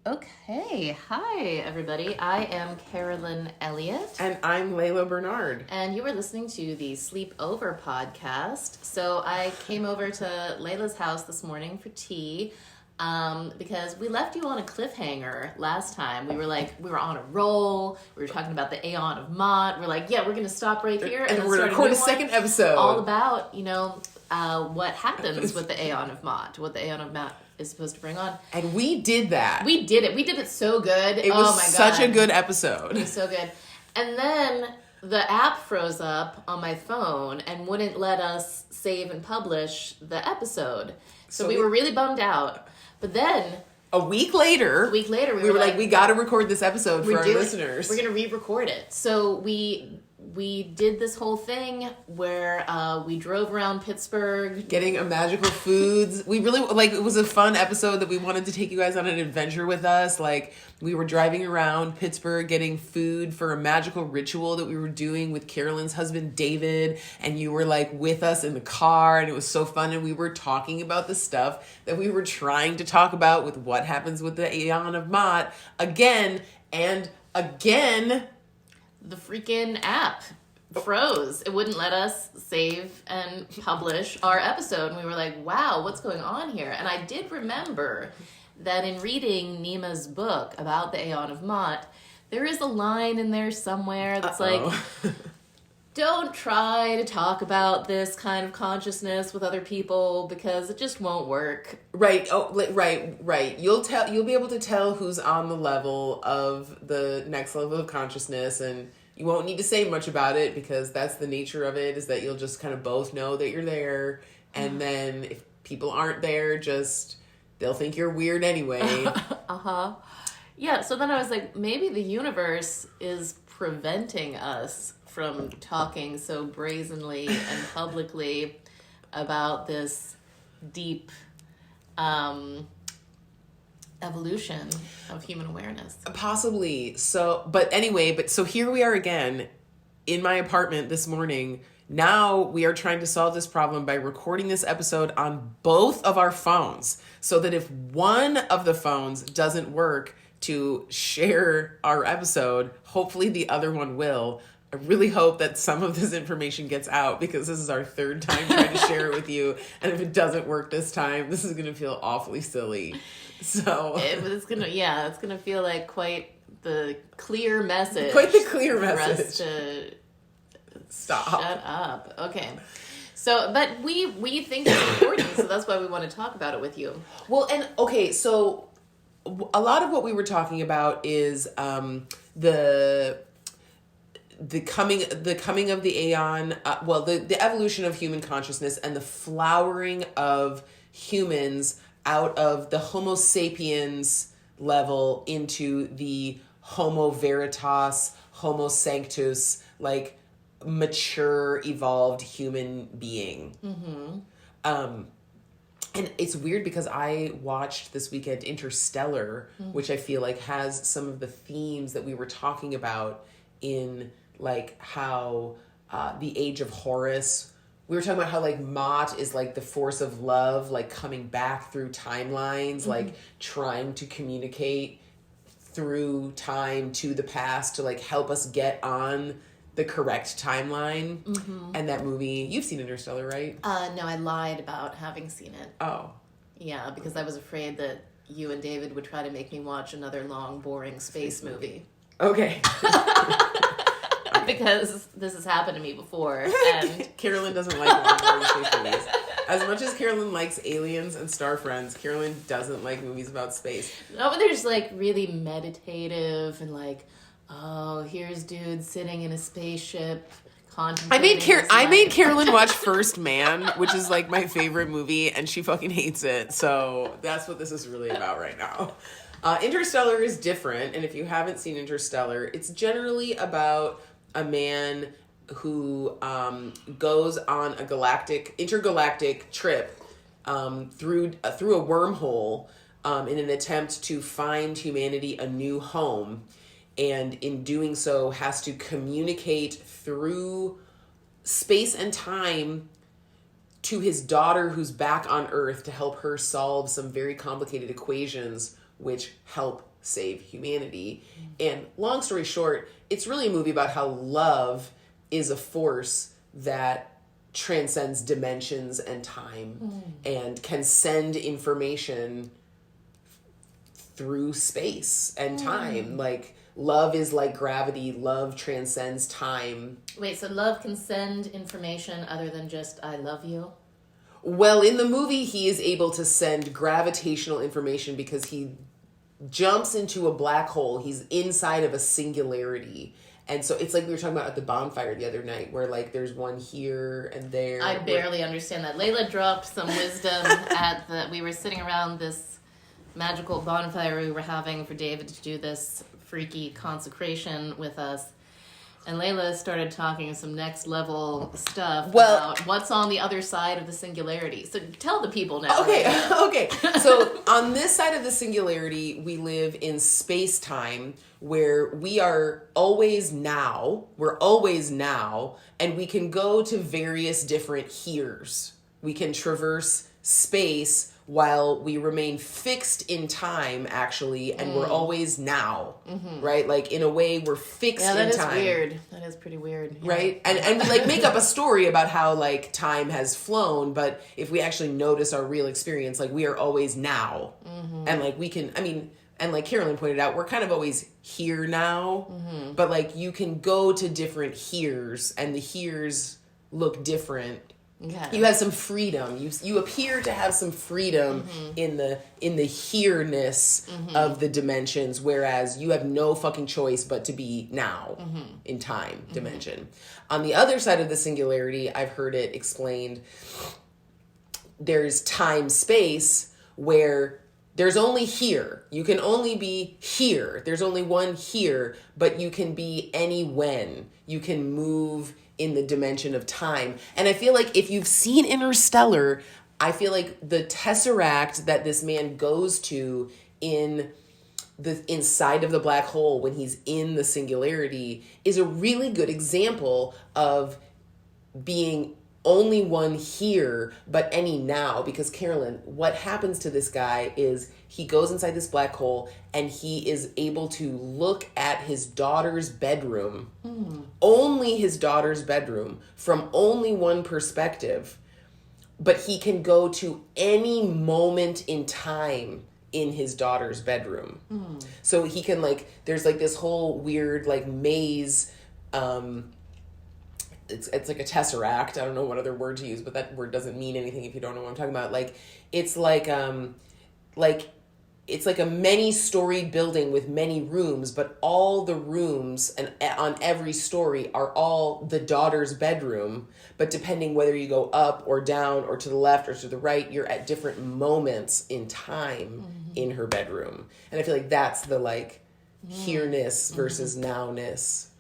Okay, hi everybody. I am Carolyn Elliott. And I'm Laila Bernard. And you were listening to the Sleepover podcast. So I came over to Layla's house this morning for tea because we left you on a cliffhanger last time. We were on a roll. We were talking about the Aeon of Ma'at. We're like, yeah, we're going to stop right here. And we're going to record a second episode. All about, what happens with the Aeon of Ma'at, what the Aeon of Ma'at is supposed to bring on. And we did that. We did it. We did it so good. It was such a good episode. It was so good. And then the app froze up on my phone and wouldn't let us save and publish the episode. So we were really bummed out. But then a week later, we were like, we got to record this episode for our listeners. We're going to re-record it. So we did this whole thing where we drove around Pittsburgh. Getting a magical foods. We really, it was a fun episode that we wanted to take you guys on an adventure with us. We were driving around Pittsburgh getting food for a magical ritual that we were doing with Carolyn's husband, David. And you were, with us in the car, and it was so fun. And we were talking about the stuff that we were trying to talk about with what happens with the Aeon of Ma'at again and again. The freaking app froze. It wouldn't let us save and publish our episode. And we were like, wow, what's going on here? And I did remember that in reading Nima's book about the Aeon of Ma'at, there is a line in there somewhere that's don't try to talk about this kind of consciousness with other people because it just won't work. Right. Oh, right. You'll be able to tell who's on the level of the next level of consciousness, and you won't need to say much about it because that's the nature of it, is that you'll just kind of both know that you're there. And then if people aren't there, they'll think you're weird anyway. Yeah. So then I was like, maybe the universe is preventing us from talking so brazenly and publicly about this deep evolution of human awareness. Possibly. So here we are again in my apartment this morning. Now we are trying to solve this problem by recording this episode on both of our phones, so that if one of the phones doesn't work to share our episode, hopefully the other one will. I really hope that some of this information gets out, because this is our third time trying to share it with you. And if it doesn't work this time, this is going to feel awfully silly. So it's going to feel like quite the clear message. Quite the clear message. For us to stop. Shut up. Okay. So, but we think it's important, so that's why we want to talk about it with you. Well, and okay, so a lot of what we were talking about is the coming of the Aeon, the evolution of human consciousness and the flowering of humans out of the Homo sapiens level into the Homo veritas, Homo sanctus, mature, evolved human being. Mm-hmm. And it's weird because I watched this weekend Interstellar, which I feel like has some of the themes that we were talking about in how the age of Horus, we were talking about how Ma'at is the force of love, coming back through timelines, trying to communicate through time to the past to help us get on the correct timeline. Mm-hmm. And that movie, you've seen Interstellar, right? No, I lied about having seen it. Oh. Yeah, because I was afraid that you and David would try to make me watch another long, boring space movie. Okay. Because this has happened to me before, and Carolyn doesn't like long, boring space movies. As much as Carolyn likes Aliens and Star Friends, Carolyn doesn't like movies about space. No, but there's really meditative and oh, here's dude sitting in a spaceship contemplating. I made Carolyn watch First Man, which is my favorite movie, and she fucking hates it. So that's what this is really about right now. Interstellar is different, and if you haven't seen Interstellar, it's generally about a man who goes on a intergalactic trip through a wormhole in an attempt to find humanity a new home, and in doing so has to communicate through space and time to his daughter who's back on Earth to help her solve some very complicated equations which help save humanity. And long story short, it's really a movie about how love is a force that transcends dimensions and time and can send information through space and time. Like, love is like gravity. Love transcends time. Wait, so love can send information other than just I love you? Well, in the movie, he is able to send gravitational information because he jumps into a black hole. He's inside of a singularity. And so it's like we were talking about at the bonfire the other night, where like there's one here and there. I barely understand that. Layla dropped some wisdom we were sitting around this magical bonfire we were having for David to do this freaky consecration with us. And Layla started talking some next level stuff about what's on the other side of the singularity. So tell the people now. Okay, okay. So on this side of the singularity, we live in space-time where we are always now. We're always now. And we can go to various different heres. We can traverse space while we remain fixed in time, actually, and we're always now, right? Like, in a way, we're fixed in time. Yeah, that is weird. That is pretty weird. Yeah. Right? And we, like, make up a story about how, like, time has flown, but if we actually notice our real experience, like, we are always now. And, like, we can, I mean, and like Carolyn pointed out, we're kind of always here now, but, like, you can go to different heres, and the heres look different. Okay. You have some freedom. You appear to have some freedom in the here-ness of the dimensions, whereas you have no fucking choice but to be now in time dimension. On the other side of the singularity, I've heard it explained, there's time-space where there's only here. You can only be here. There's only one here, but you can be any when. You can move in the dimension of time. And I feel like if you've seen Interstellar, I feel like the tesseract that this man goes to in the inside of the black hole when he's in the singularity is a really good example of being only one here, but any now. Because Carolyn, what happens to this guy is he goes inside this black hole and he is able to look at his daughter's bedroom, only his daughter's bedroom, from only one perspective. But he can go to any moment in time in his daughter's bedroom. So he can, like, there's like this whole weird like maze, it's like a tesseract. I don't know what other word to use, but that word doesn't mean anything if you don't know what I'm talking about. Like, it's like it's like a many-storied building with many rooms, but all the rooms and on every story are all the daughter's bedroom. But depending whether you go up or down or to the left or to the right, you're at different moments in time in her bedroom. And I feel like that's the like here-ness versus now-ness.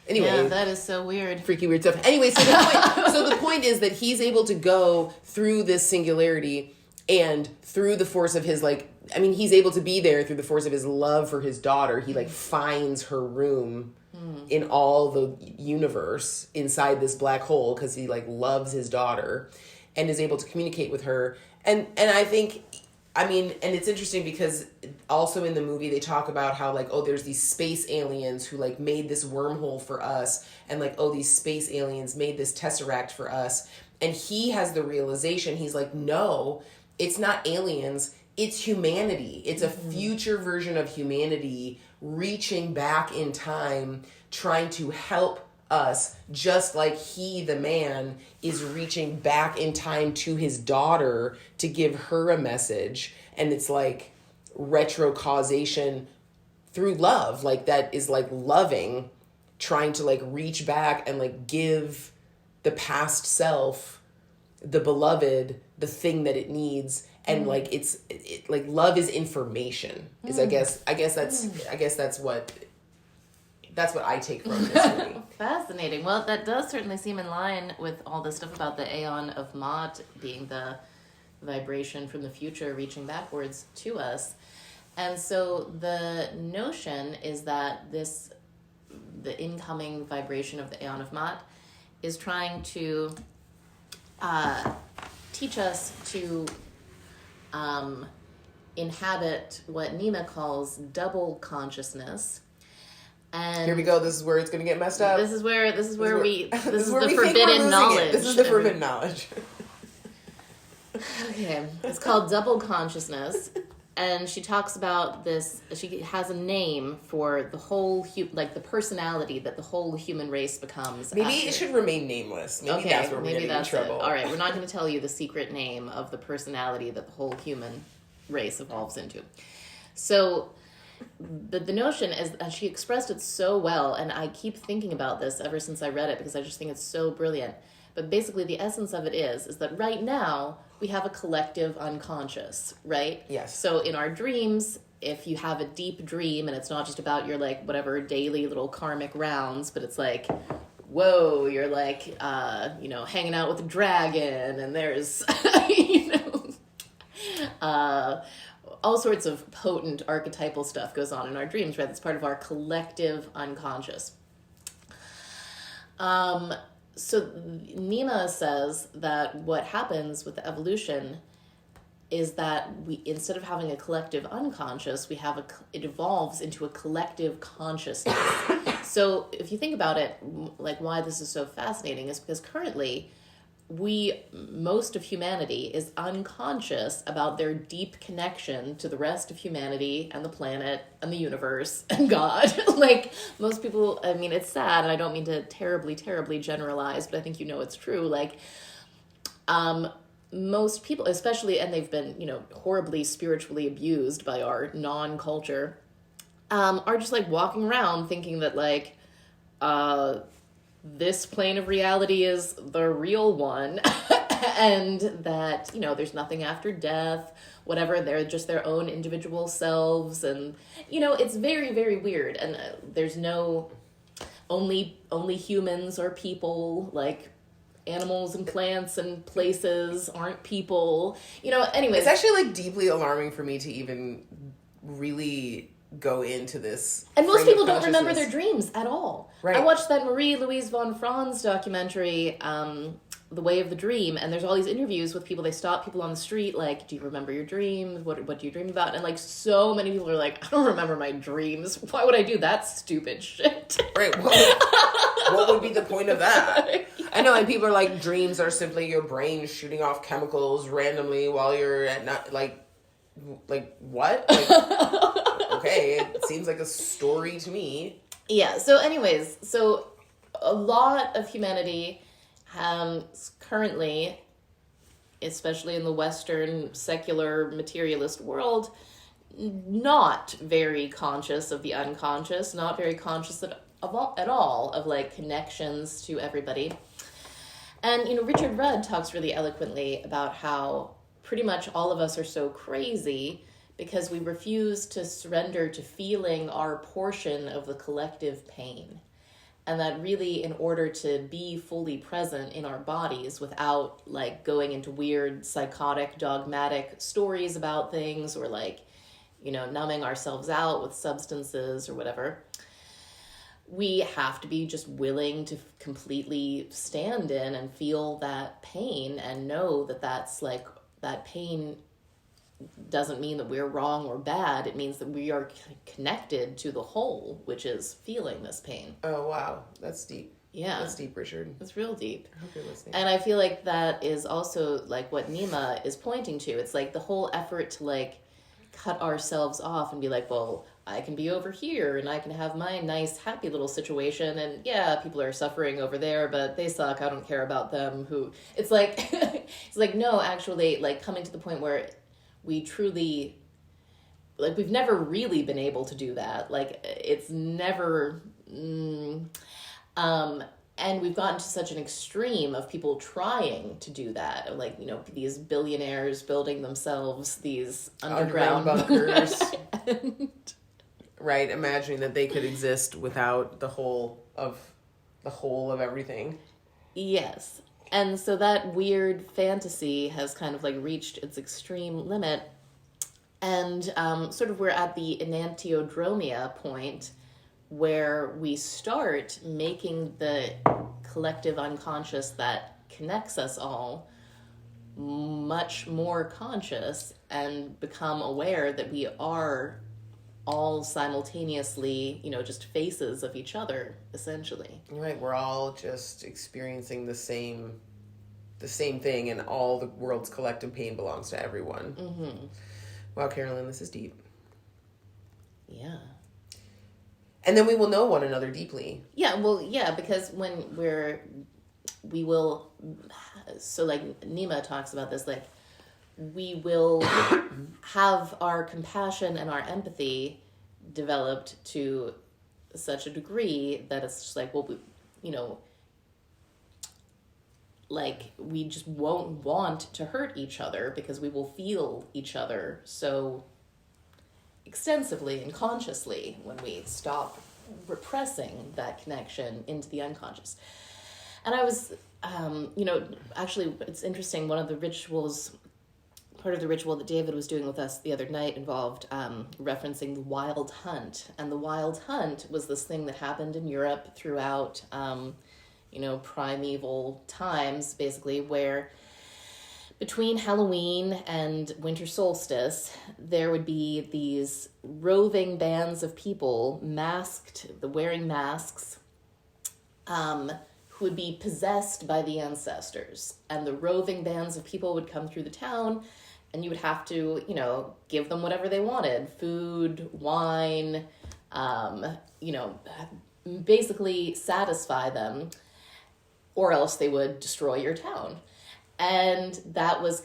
Anyway, yeah, that is so weird. Freaky weird stuff. Anyway, so the point is that he's able to go through this singularity and through the force of his he's able to be there through the force of his love for his daughter. He like finds her room in all the universe inside this black hole because he like loves his daughter and is able to communicate with her. And I think, I mean, and it's interesting because also in the movie they talk about how like, oh, there's these space aliens who like made this wormhole for us, and like, oh, these space aliens made this tesseract for us. And he has the realization, he's like, no, it's not aliens, it's humanity. It's a future version of humanity reaching back in time, trying to help us, just like he, the man, is reaching back in time to his daughter to give her a message. And it's like retro causation through love, like that is like loving, trying to like reach back and like give the past self, the beloved, the thing that it needs. And like it's like love is information. Is I guess that's what I take from this movie. Fascinating. Well, that does certainly seem in line with all this stuff about the Aeon of Ma'at being the vibration from the future reaching backwards to us. And so the notion is that the incoming vibration of the Aeon of Ma'at is trying to teach us to inhabit what Nima calls double consciousness. And here we go. This is where it's going to get messed up. This is where this is the we forbidden knowledge. This is the forbidden knowledge. Okay, it's called double consciousness, and she talks about this. She has a name for the whole, like the personality that the whole human race becomes. Maybe it should remain nameless. Maybe that's where we're getting in trouble. All right, we're not going to tell you the secret name of the personality that the whole human race evolves into. So, the notion is that she expressed it so well, and I keep thinking about this ever since I read it because I just think it's so brilliant. But basically, the essence of it is that right now we have a collective unconscious, right? Yes. So in our dreams, if you have a deep dream, and it's not just about your like whatever daily little karmic rounds, but it's like, whoa, you're like, hanging out with a dragon, and there's, all sorts of potent archetypal stuff goes on in our dreams, right? It's part of our collective unconscious. So Nima says that what happens with the evolution is that we, instead of having a collective unconscious, it evolves into a collective consciousness. So if you think about it, like why this is so fascinating is because currently most of humanity is unconscious about their deep connection to the rest of humanity and the planet and the universe and God. Like most people, I mean, it's sad, and I don't mean to terribly, terribly generalize, but I think it's true. Like, most people, especially, and they've been, horribly spiritually abused by our non-culture, are just like walking around thinking that like, this plane of reality is the real one and that, there's nothing after death, whatever, they're just their own individual selves. And, it's very, very weird. And there's only humans are people, like animals and plants and places aren't people, anyway. It's actually like deeply alarming for me to even really go into this. And most people don't remember their dreams at all. Right. I watched that Marie-Louise von Franz documentary, The Way of the Dream, and there's all these interviews with people. They stop people on the street, like, do you remember your dreams? What do you dream about? And like so many people are like, I don't remember my dreams. Why would I do that stupid shit? Right. What would be the point of that? I know, and people are like, dreams are simply your brain shooting off chemicals randomly while you're at not like what? Like, okay, it seems like a story to me. Yeah, so anyways, a lot of humanity currently, especially in the Western secular materialist world, not very conscious of the unconscious, not very conscious at all of like connections to everybody. And, Richard Rudd talks really eloquently about how pretty much all of us are so crazy because we refuse to surrender to feeling our portion of the collective pain. And that really, in order to be fully present in our bodies without like going into weird, psychotic, dogmatic stories about things or like, numbing ourselves out with substances or whatever, we have to be just willing to completely stand in and feel that pain and know that that's like, that pain doesn't mean that we're wrong or bad. It means that we are connected to the whole, which is feeling this pain. Oh, wow. That's deep. Yeah. That's deep, Richard. It's real deep. I hope you're listening. And I feel like that is also like what Nima is pointing to. It's like the whole effort to like cut ourselves off and be like, well, I can be over here and I can have my nice, happy little situation. And yeah, people are suffering over there, but they suck. I don't care about them. It's like, it's like, no, actually, like coming to the point where we truly, like, we've never really been able to do that. Like, it's never, and we've gotten to such an extreme of people trying to do that. Like, these billionaires building themselves these underground bunkers. Right, imagining that they could exist without the whole of everything. Yes. And so that weird fantasy has kind of like reached its extreme limit. And sort of we're at the enantiodromia point where we start making the collective unconscious that connects us all much more conscious and become aware that we are all simultaneously, just faces of each other, essentially. Right, we're all just experiencing the same thing, and all the world's collective pain belongs to everyone. Mm-hmm. Wow, Carolyn, this is deep. Yeah. And then we will know one another deeply. Yeah, well, yeah, because when we will, so like Nima talks about this, like we will have our compassion and our empathy developed to such a degree that it's just like, well, like we just won't want to hurt each other because we will feel each other so extensively and consciously when we stop repressing that connection into the unconscious. And I was, actually, it's interesting, part of the ritual that David was doing with us the other night involved referencing the wild hunt. And the wild hunt was this thing that happened in Europe throughout, primeval times, basically, where between Halloween and winter solstice, there would be these roving bands of people, wearing masks, who would be possessed by the ancestors. And the roving bands of people would come through the town, and you would have to, give them whatever they wanted. Food, wine, basically satisfy them, or else they would destroy your town. And that was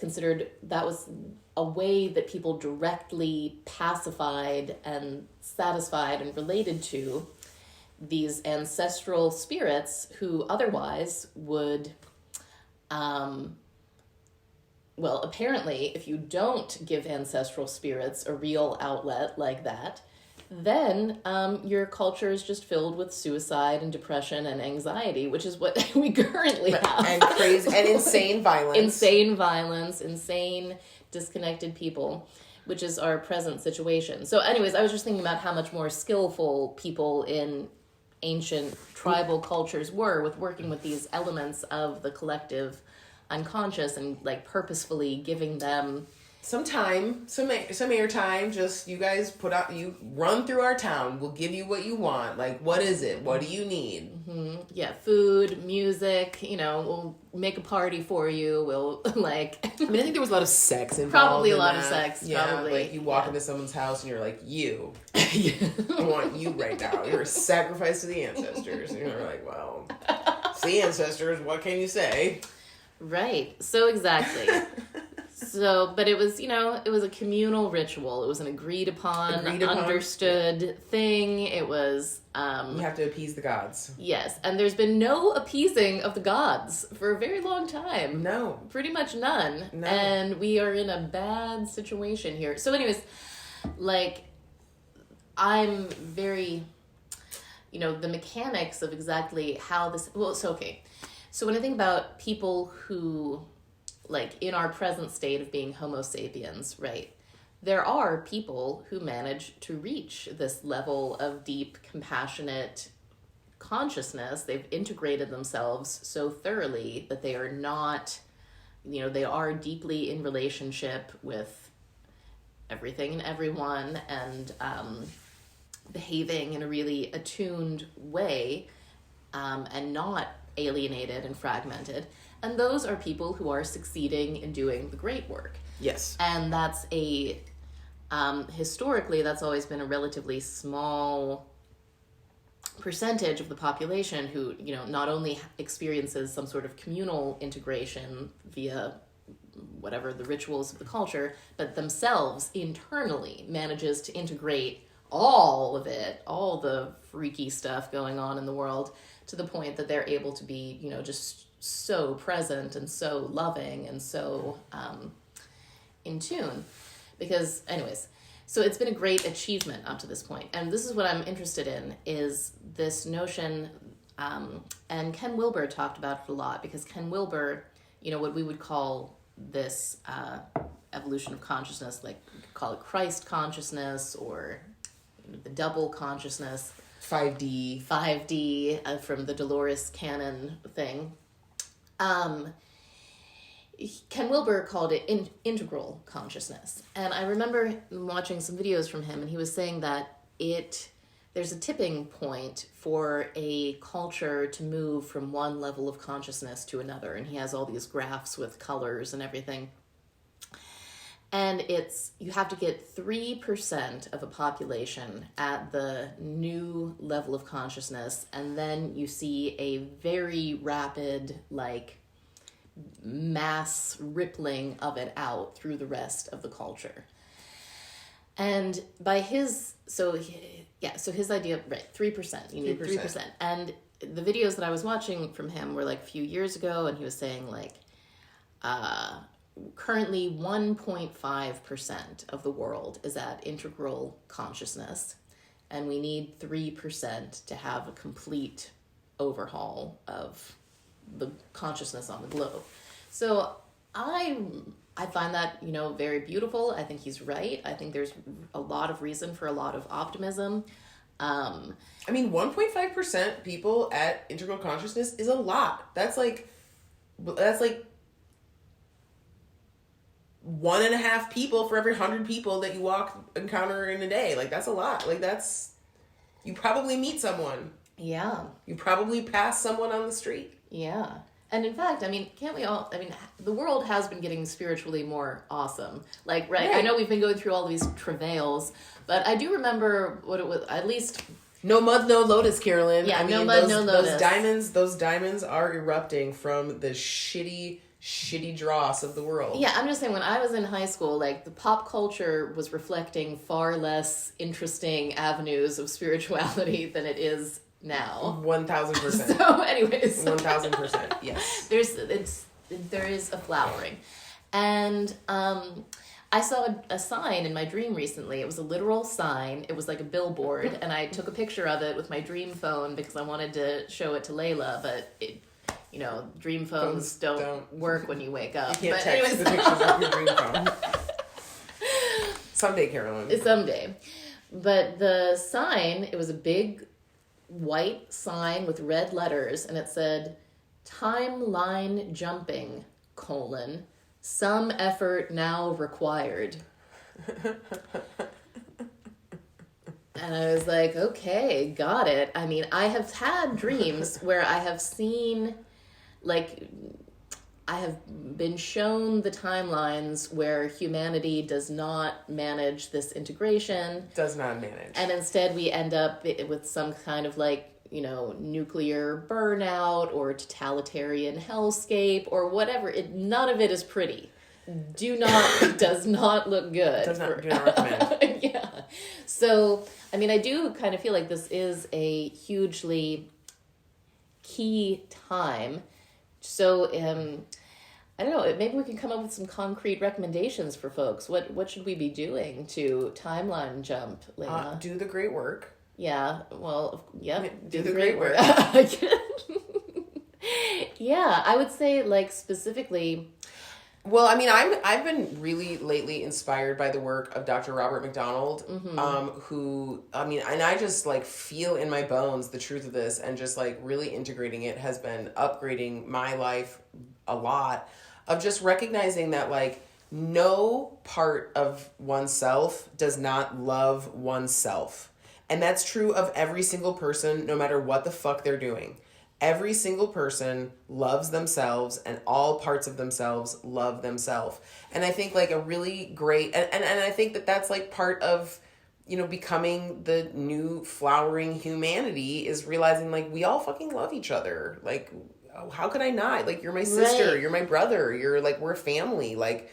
a way that people directly pacified and satisfied and related to these ancestral spirits who otherwise would, apparently, if you don't give ancestral spirits a real outlet like that, then your culture is just filled with suicide and depression and anxiety, which is what we currently have. And crazy and insane violence. Insane disconnected people, which is our present situation. So anyways, I was just thinking about how much more skillful people in ancient tribal cultures were with working with these elements of the collective unconscious and like purposefully giving them some airtime. Just you guys you run through our town. We'll give you what you want. Like, what is it? What do you need? Mm-hmm. Yeah, food, music. We'll make a party for you. We'll like. I think there was a lot of sex involved. Probably a lot of sex. Yeah, probably. Like you walk into someone's house and you're like, you. I want you right now. You're a sacrifice to the ancestors. And you're like, well, see, ancestors. What can you say? Right. So exactly. So, but it was, it was a communal ritual. It was an agreed upon understood thing. It was... you have to appease the gods. Yes, and there's been no appeasing of the gods for a very long time. No. Pretty much none. No. And we are in a bad situation here. So anyways, like, I'm very... the mechanics of exactly how this... Well, it's okay. So when I think about people who... like in our present state of being Homo sapiens, right? There are people who manage to reach this level of deep, compassionate consciousness. They've integrated themselves so thoroughly that they are not, they are deeply in relationship with everything and everyone and behaving in a really attuned way and not alienated and fragmented. And those are people who are succeeding in doing the great work. Yes. And that's historically, that's always been a relatively small percentage of the population who, not only experiences some sort of communal integration via whatever the rituals of the culture, but themselves internally manages to integrate all of it, all the freaky stuff going on in the world, to the point that they're able to be, just so present and so loving and so in tune. Because anyways, so it's been a great achievement up to this point. And this is what I'm interested in, is this notion, and Ken Wilber talked about it a lot, because Ken Wilber, what we would call this evolution of consciousness, like we could call it Christ consciousness or the double consciousness. 5D from the Dolores Cannon thing. Ken Wilber called it integral consciousness. And I remember watching some videos from him, and he was saying that there's a tipping point for a culture to move from one level of consciousness to another. And he has all these graphs with colors and everything. And you have to get 3% of a population at the new level of consciousness, and then you see a very rapid, like, mass rippling of it out through the rest of the culture. And by his idea, right, 3%, you need 3%. And the videos that I was watching from him were like a few years ago, and he was saying like, currently 1.5% of the world is at integral consciousness, and we need 3% to have a complete overhaul of the consciousness on the globe. So I find that, very beautiful. I think he's right. I think there's a lot of reason for a lot of optimism. 1.5% people at integral consciousness is a lot. That's like 1.5 people for every 100 people that you encounter in a day. Like, that's a lot. Like, you probably meet someone. Yeah. You probably pass someone on the street. Yeah. And in fact, the world has been getting spiritually more awesome. Like, right? I know we've been going through all these travails, but I do remember what it was, at least... No mud, no lotus, Carolyn. Yeah, no mud, no lotus. Those diamonds are erupting from the shitty dross of the world. Yeah, I'm just saying, when I was in high school, like, the pop culture was reflecting far less interesting avenues of spirituality than it is now. 1,000%. So, anyways. 1,000%, yes. There is a flowering. And I saw a sign in my dream recently. It was a literal sign. It was like a billboard, and I took a picture of it with my dream phone because I wanted to show it to Layla, but dream phones don't work when you wake up. You can't text the pictures of your dream phone. Someday, Carolyn. Someday. But the sign, it was a big white sign with red letters, and it said, "Timeline jumping, some effort now required." And I was like, okay, got it. I mean, I have had dreams where I have seen, like, I have been shown the timelines where humanity does not manage this integration. Does not manage. And instead we end up with some kind of, like, nuclear burnout or totalitarian hellscape or whatever. None of it is pretty. Does not look good. Do not recommend. Yeah. So, I do kind of feel like this is a hugely key time. So, I don't know, maybe we can come up with some concrete recommendations for folks. What should we be doing to timeline jump, Layla? Do the great work. Yeah, well, yeah, do the great work. Yeah, I would say, like, specifically... Well, I've been really lately inspired by the work of Dr. Robert McDonald, who, and I just, like, feel in my bones the truth of this, and just, like, really integrating it has been upgrading my life a lot, of just recognizing that, like, no part of oneself does not love oneself. And that's true of every single person, no matter what the fuck they're doing. Every single person loves themselves, and all parts of themselves love themselves. And I think, like, a really great, and I think that that's, like, part of, becoming the new flowering humanity, is realizing, like, we all fucking love each other. Like, how could I not? Like, you're my sister, right. You're my brother, you're, like, we're family. Like,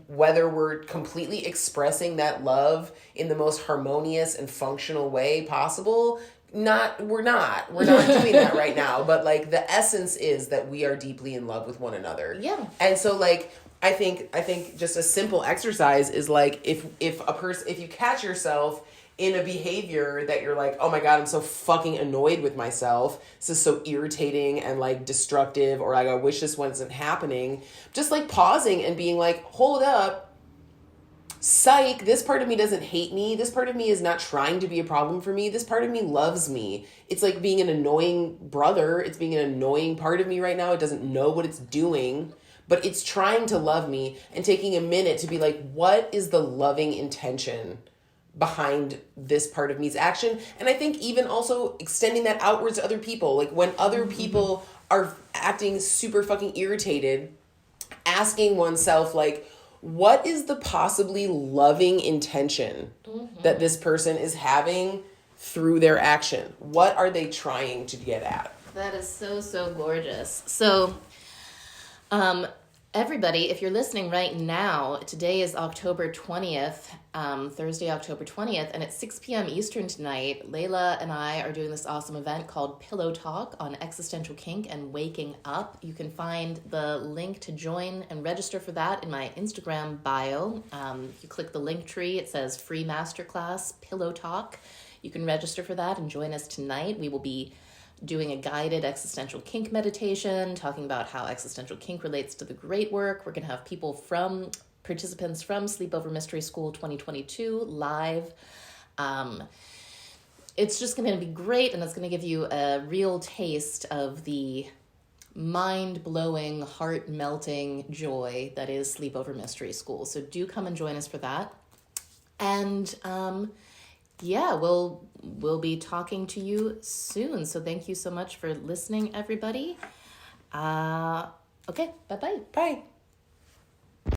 whether we're completely expressing that love in the most harmonious and functional way possible, we're not doing that right now, but, like, the essence is that we are deeply in love with one another. Yeah. And so, like, I think just a simple exercise is, like, if you catch yourself in a behavior that you're like, oh my God, I'm so fucking annoyed with myself, this is so irritating and, like, destructive, or, like, I wish this wasn't happening, just, like, pausing and being like, hold up, psych, this part of me doesn't hate me. This part of me is not trying to be a problem for me. This part of me loves me. It's like being an annoying brother. It's being an annoying part of me right now. It doesn't know what it's doing, but it's trying to love me and taking a minute to be like, what is the loving intention behind this part of me's action? And I think even also extending that outwards to other people. Like when other people are acting super fucking irritated, asking oneself like, what is the possibly loving intention that this person is having through their action? What are they trying to get at? That is so, so gorgeous. So, everybody, if you're listening right now, today is October 20th, Thursday, October 20th, and at 6 p.m. Eastern tonight, Laila and I are doing this awesome event called Pillow Talk on existential kink and waking up. You can find the link to join and register for that in my Instagram bio. If you click the link tree, it says free masterclass, Pillow Talk. You can register for that and join us tonight. We will be doing a guided existential kink meditation, talking about how existential kink relates to the great work. We're going to have participants from Sleepover Mystery School 2022 live. It's just going to be great, and it's going to give you a real taste of the mind-blowing, heart-melting joy that is Sleepover Mystery School. So do come and join us for that. And yeah, we'll be talking to you soon. So thank you so much for listening, everybody. Okay, bye-bye. Bye.